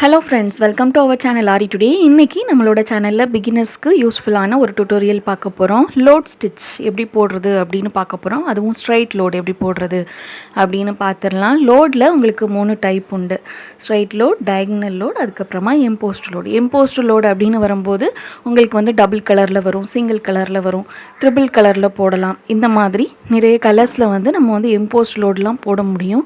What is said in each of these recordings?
Hello friends, welcome to our channel Aari today. இன்னைக்கு நம்மளோட சேனல்ல பிகினர்ஸ்க்கு யூஸ்ஃபுல்லான ஒரு டுட்டோரியல் பார்க்க போறோம். லோட் ஸ்டிச் எப்படி போடுறது அப்படினு பார்க்க போறோம். அதுவும் ஸ்ட்ரைட் லோட் எப்படி போடுறது அப்படினு பாத்துறலாம். லோட்ல உங்களுக்கு மூணு டைப் உண்டு. ஸ்ட்ரைட் லோட், டயகனல் லோட், அதுக்கு அப்புறமா எம்போஸ்ட் லோட். எம்போஸ்ட் லோட் அப்படினு வரும்போது உங்களுக்கு வந்து டபுள் கலர்ல வரும், சிங்கிள் கலர்ல வரும், ட்ரிபிள் கலர்ல போடலாம். இந்த மாதிரி நிறைய கலர்ஸ்ல வந்து நம்ம வந்து எம்போஸ்ட் லோட்லாம் போட முடியும்.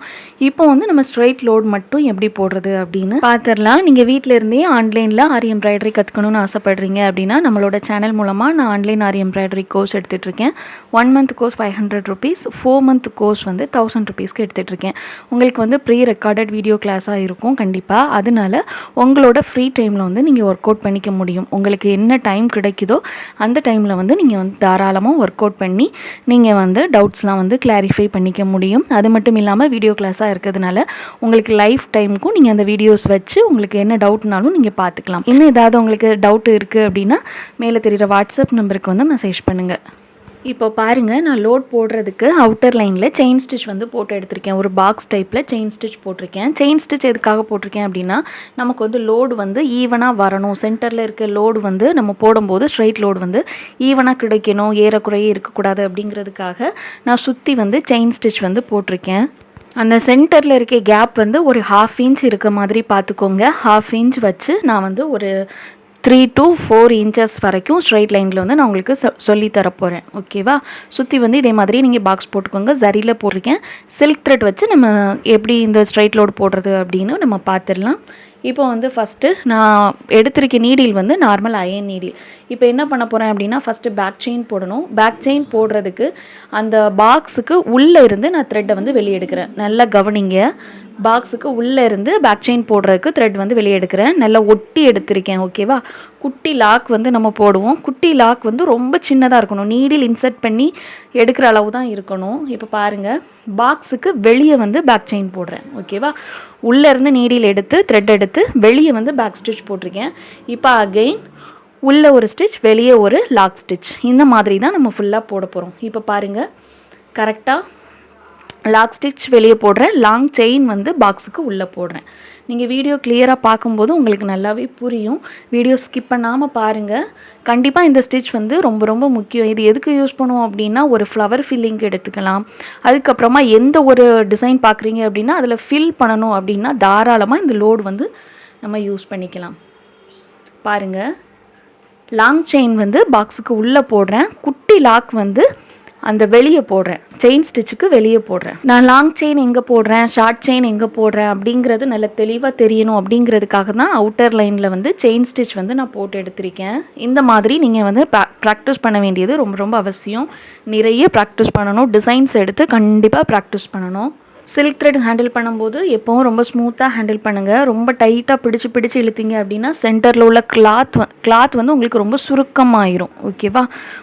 இப்போ வந்து நம்ம ஸ்ட்ரைட் லோட் மட்டும் எப்படி போடுறது அப்படினு பாத்து நீங்கள் வீட்டில் இருந்தே ஆன்லைனில் ஆரி எம்ப்ராய்டரி கற்றுக்கணும்னு ஆசைப்படுறீங்க அப்படின்னா நம்மளோட சேனல் மூலமாக நான் ஆன்லைன் ஆரி எம்ப்ராய்டரி கோர்ஸ் எடுத்துகிட்ருக்கேன். 1 month course 500 rupees, 4 month course வந்து 1000 rupeesக்கு எடுத்துகிட்ருக்கேன். உங்களுக்கு வந்து ப்ரீ ரெக்கார்டட் வீடியோ கிளாஸாக இருக்கும் கண்டிப்பாக. அதனால் உங்களோட ஃப்ரீ டைமில் வந்து நீங்கள் ஒர்க் அவுட் பண்ணிக்க முடியும். உங்களுக்கு என்ன டைம் கிடைக்குதோ அந்த டைமில் வந்து நீங்கள் வந்து தாராளமாக ஒர்க் அவுட் பண்ணி நீங்கள் வந்து டவுட்ஸ்லாம் வந்து கிளாரிஃபை பண்ணிக்க முடியும். அது மட்டும் இல்லாமல் வீடியோ கிளாஸாக இருக்கிறதுனால உங்களுக்கு லைஃப் டைமுக்கும் நீங்கள் அந்த வீடியோஸ் வச்சு உங்களுக்கு என்ன டவுட்னாலும் நீங்கள் பார்த்துக்கலாம். இன்னும் ஏதாவது உங்களுக்கு டவுட் இருக்குது அப்படின்னா மேலே தெரிகிற வாட்ஸ்அப் நம்பருக்கு வந்து மெசேஜ் பண்ணுங்கள். இப்போ பாருங்கள், நான் லோட் போடுறதுக்கு அவுட்டர் லைனில் செயின் ஸ்டிச் வந்து போட்டு எடுத்திருக்கேன். ஒரு பாக்ஸ் டைப்பில் செயின் ஸ்டிச் போட்டிருக்கேன். செயின் ஸ்டிச் எதுக்காக போட்டிருக்கேன் அப்படின்னா நமக்கு வந்து லோடு வந்து ஈவனாக வரணும். சென்டரில் இருக்க லோடு வந்து நம்ம போடும்போது ஸ்ட்ரைட் லோடு வந்து ஈவனாக கிடைக்கணும், ஏறக்குறையே இருக்கக்கூடாது அப்படிங்கிறதுக்காக நான் சுற்றி வந்து செயின் ஸ்டிச் வந்து போட்டிருக்கேன். அந்த சென்டரில் இருக்க கேப் வந்து ஒரு 1/2 inch இருக்க மாதிரி பார்த்துக்கோங்க. 1/2 inch வச்சு நான் வந்து ஒரு 3 to 4 inches வரைக்கும் ஸ்ட்ரைட் லைனில் வந்து நான் உங்களுக்கு சொல்லி தரப்போகிறேன். ஓகேவா? சுற்றி வந்து இதே மாதிரி நீங்கள் பாக்ஸ் போட்டுக்கோங்க. சரியில் போட்டிருக்கேன். சில்க் த்ரெட் வச்சு நம்ம எப்படி இந்த ஸ்ட்ரைட் லோடு போடுறது அப்படின்னு நம்ம பார்த்துடலாம். இப்போ வந்து ஃபஸ்ட்டு நான் எடுத்திருக்க நீடில் வந்து நார்மல் அயன் நீடில். இப்போ என்ன பண்ண போகிறேன் அப்படின்னா ஃபஸ்ட்டு பேக் செயின் போடணும். பேக் செயின் போடுறதுக்கு அந்த பாக்ஸுக்கு உள்ளே இருந்து நான் த்ரெட்டை வந்து வெளியே எடுக்கிறேன். நல்லா கவனிங்க. பாக்ஸுக்கு உள்ளே இருந்து பேக் செயின் போடுறதுக்கு த்ரெட் வந்து வெளியே எடுக்கிறேன். நல்லா ஒட்டி எடுத்திருக்கேன். ஓகேவா? குட்டி லாக் வந்து நம்ம போடுவோம். குட்டி லாக் வந்து ரொம்ப சின்னதாக இருக்கணும். நீடில் இன்சர்ட் பண்ணி எடுக்கிற அளவு தான் இருக்கணும். இப்போ பாருங்கள், பாக்ஸுக்கு வெளியே வந்து பேக் செயின் போடுறேன். ஓகேவா? உள்ளேருந்து நீடில் எடுத்து த்ரெட் எடுத்து வெளியே வந்து பேக் ஸ்டிச் போட்டிருக்கேன். இப்போ அகெயின் உள்ளே ஒரு ஸ்டிச், வெளியே ஒரு லாக் ஸ்டிச். இந்த மாதிரி தான் நம்ம ஃபுல்லாக போட போகிறோம். இப்போ பாருங்கள், கரெக்டாக லாக் ஸ்டிச் வெளியே போடுறேன். லாங் செயின் வந்து பாக்ஸுக்கு உள்ளே போடுறேன். நீங்கள் வீடியோ கிளியராக பார்க்கும்போது உங்களுக்கு நல்லாவே புரியும். வீடியோ ஸ்கிப் பண்ணாமல் பாருங்கள். கண்டிப்பாக இந்த ஸ்டிச் வந்து ரொம்ப ரொம்ப முக்கியம். இது எதுக்கு யூஸ் பண்ணுவோம் அப்படின்னா ஒரு ஃப்ளவர் ஃபில்லிங்க்கு எடுத்துக்கலாம். அதுக்கப்புறமா எந்த ஒரு டிசைன் பார்க்குறீங்க அப்படின்னா அதில் ஃபில் பண்ணணும் அப்படின்னா தாராளமாக இந்த லோடு வந்து நம்ம யூஸ் பண்ணிக்கலாம். பாருங்கள், லாங் செயின் வந்து பாக்ஸுக்கு உள்ளே போடுறேன். குட்டி லாக் வந்து அந்த வெளியே போடுறேன். செயின் ஸ்டிச்சுக்கு வெளியே போடுறேன். நான் லாங் செயின் எங்கே போடுறேன், ஷார்ட் செயின் எங்கே போடுறேன் அப்படிங்கிறது நல்ல தெளிவாக தெரியணும். அப்படிங்கிறதுக்காக தான் அவுட்டர் லைனில் வந்து செயின் ஸ்டிச் வந்து நான் போட்டு எடுத்திருக்கேன். இந்த மாதிரி நீங்கள் வந்து ப்ராக்டிஸ் பண்ண வேண்டியது ரொம்ப ரொம்ப அவசியம். நிறைய ப்ராக்டிஸ் பண்ணணும். டிசைன்ஸ் எடுத்து கண்டிப்பாக ப்ராக்டிஸ் பண்ணணும். சில்க் த்ரெட் ஹேண்டில் பண்ணும்போது எப்போவும் ரொம்ப ஸ்மூத்தாக ஹேண்டில் பண்ணுங்கள். ரொம்ப டைட்டாக பிடிச்சி இழுத்தீங்க அப்படின்னா சென்டரில் உள்ள கிளாத் வந்து உங்களுக்கு ரொம்ப சுருக்கமாயிரும். ஓகேவா?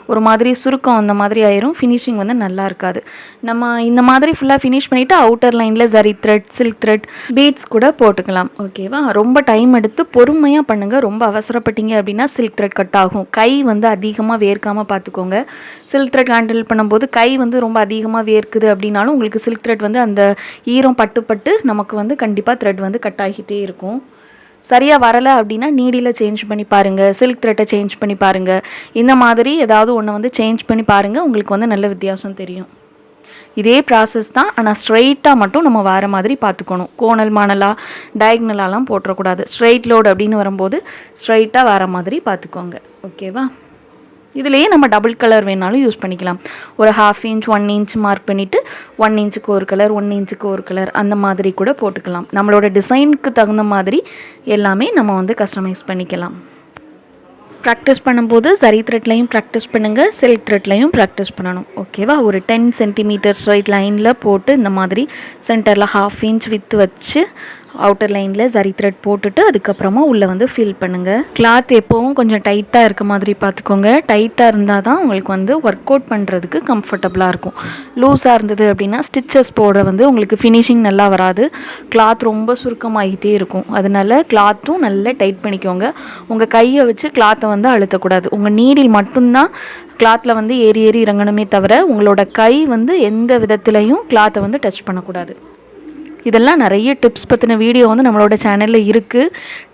ஒரு மாதிரி சுருக்கம் அந்த மாதிரி ஆயிரும். ஃபினிஷிங் வந்து நல்லா இருக்காது. நம்ம இந்த மாதிரி ஃபுல்லாக ஃபினிஷ் பண்ணிவிட்டு அவுட்டர் லைனில் zari thread, silk thread, beads கூட போட்டுக்கலாம். ஓகேவா? ரொம்ப டைம் எடுத்து பொறுமையாக பண்ணுங்கள். ரொம்ப அவசரப்பட்டீங்க அப்படின்னா சில்க் த்ரெட் கட் ஆகும். கை வந்து அதிகமாக வேர்க்காமல் பார்த்துக்கோங்க. சில்க் த்ரெட் ஹேண்டில் பண்ணும்போது கை வந்து ரொம்ப அதிகமாக வேர்க்குது அப்படின்னாலும் உங்களுக்கு சில்க் த்ரெட் வந்து அந்த ஈரம் பட்டு நமக்கு வந்து கண்டிப்பாக த்ரெட் வந்து கட் ஆகிட்டே இருக்கும். சரியாக வரலை அப்படின்னா நீடியில் சேஞ்ச் பண்ணி பாருங்கள். சில்க் த்ரெட்டை சேஞ்ச் பண்ணி பாருங்கள். இந்த மாதிரி ஏதாவது ஒன்று வந்து சேஞ்ச் பண்ணி பாருங்கள். உங்களுக்கு வந்து நல்ல வித்தியாசம் தெரியும். இதே ப்ராசஸ் தான், ஆனால் ஸ்ட்ரைட்டாக மட்டும் நம்ம வர மாதிரி பார்த்துக்கணும். கோணல் மானலாக டயக்னலாலாம் போட்டுறக்கூடாது. ஸ்ட்ரைட் லோடு அப்படின்னு வரும்போது ஸ்ட்ரைட்டாக வர மாதிரி பார்த்துக்கோங்க. ஓகேவா? இதுலேயே நம்ம டபுள் கலர் வேணாலும் யூஸ் பண்ணிக்கலாம். ஒரு 1/2 inch 1 inch மார்க் பண்ணிவிட்டு 1 inchக்கு ஒரு கலர், 1 inchக்கு ஒரு கலர், அந்த மாதிரி கூட போட்டுக்கலாம். நம்மளோட டிசைனுக்கு தகுந்த மாதிரி எல்லாமே நம்ம வந்து கஸ்டமைஸ் பண்ணிக்கலாம். ப்ராக்டிஸ் பண்ணும்போது சரி த்ரெட்லையும் ப்ராக்டிஸ் பண்ணுங்கள், சில்க் த்ரெட்லையும் ப்ராக்டிஸ் பண்ணணும். ஓகேவா? ஒரு 10 centimeter ஸ்ட்ரைட் லைனில் போட்டு இந்த மாதிரி சென்டரில் 1/2 inch வித்து வச்சு அவுட்டர் லைனில் சரி த்ரெட் போட்டுட்டு அதுக்கப்புறமா உள்ளே வந்து ஃபில் பண்ணுங்கள். கிளாத் எப்போவும் கொஞ்சம் டைட்டாக இருக்க மாதிரி பார்த்துக்கோங்க. டைட்டாக இருந்தால் தான் உங்களுக்கு வந்து ஒர்க் அவுட் பண்ணுறதுக்கு கம்ஃபர்டபுளாக இருக்கும். லூஸாக இருந்தது அப்படின்னா ஸ்டிச்சஸ் போட வந்து உங்களுக்கு ஃபினிஷிங் நல்லா வராது. கிளாத் ரொம்ப சுருக்கமாகிட்டே இருக்கும். அதனால கிளாத்தும் நல்லா டைட் பண்ணிக்கோங்க. உங்கள் கையை வச்சு கிளாத்தை வந்து அழுத்தக்கூடாது. உங்கள் நீடில் மட்டும்தான் கிளாத்தில் வந்து ஏறி இறங்கணுமே தவிர உங்களோட கை வந்து எந்த விதத்துலையும் கிளாத்தை வந்து டச் பண்ணக்கூடாது. இதெல்லாம் நிறைய டிப்ஸ் பற்றின வீடியோ வந்து நம்மளோட சேனலில் இருக்குது.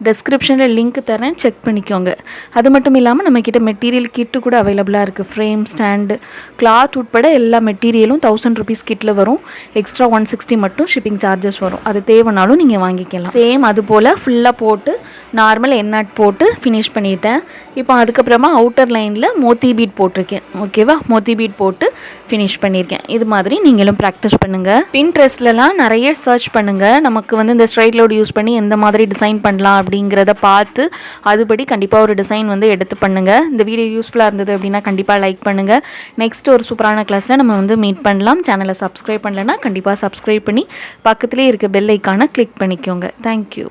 டெஸ்கிரிப்ஷனில் லிங்க் தரேன், செக் பண்ணிக்கோங்க. அது மட்டும் இல்லாமல் நம்மக்கிட்ட மெட்டீரியல் கிட்டு கூட அவைலபிளாக இருக்குது. ஃப்ரேம், ஸ்டாண்டு, கிளாத் உட்பட எல்லா மெட்டீரியலும் 1000 ருபீஸ் கிட்டில் வரும். எக்ஸ்ட்ரா 160 மட்டும் ஷிப்பிங் சார்ஜஸ் வரும். அது தேவைனாலும் நீங்கள் வாங்கிக்கலாம். சேம் அது போல் ஃபுல்லாக போட்டு நார்மல் எண்ணாட் போட்டு ஃபினிஷ் பண்ணிட்டேன். இப்போ அதுக்கப்புறமா அவுட்டர் லைனில் மோத்தி பீட் போட்டிருக்கேன். ஓகேவா, மோத்தி பீட் போட்டு ஃபினிஷ் பண்ணியிருக்கேன். இது மாதிரி நீங்களும் ப்ராக்டிஸ் பண்ணுங்கள். பின்ட்ரெஸ்ட்லலாம் நிறைய சர்ச் பண்ணுங்கள். நமக்கு வந்து இந்த ஸ்ட்ரைட் லோடு யூஸ் பண்ணி எந்த மாதிரி டிசைன் பண்ணலாம் அப்படிங்கிறத பார்த்து அதுபடி கண்டிப்பாக ஒரு டிசைன் வந்து எடுத்து பண்ணுங்கள். இந்த வீடியோ யூஸ்ஃபுல்லாக இருந்தது அப்படின்னா கண்டிப்பாக லைக் பண்ணுங்கள். நெக்ஸ்ட் ஒரு சூப்பரான கிளாஸில் நம்ம வந்து மீட் பண்ணலாம். சேனலை சப்ஸ்கிரைப் பண்ணலைன்னா கண்டிப்பாக சப்ஸ்கிரைப் பண்ணி பக்கத்துலேயே இருக்க பெல் ஐக்கானை கிளிக் பண்ணிக்கோங்க. தேங்க்யூ.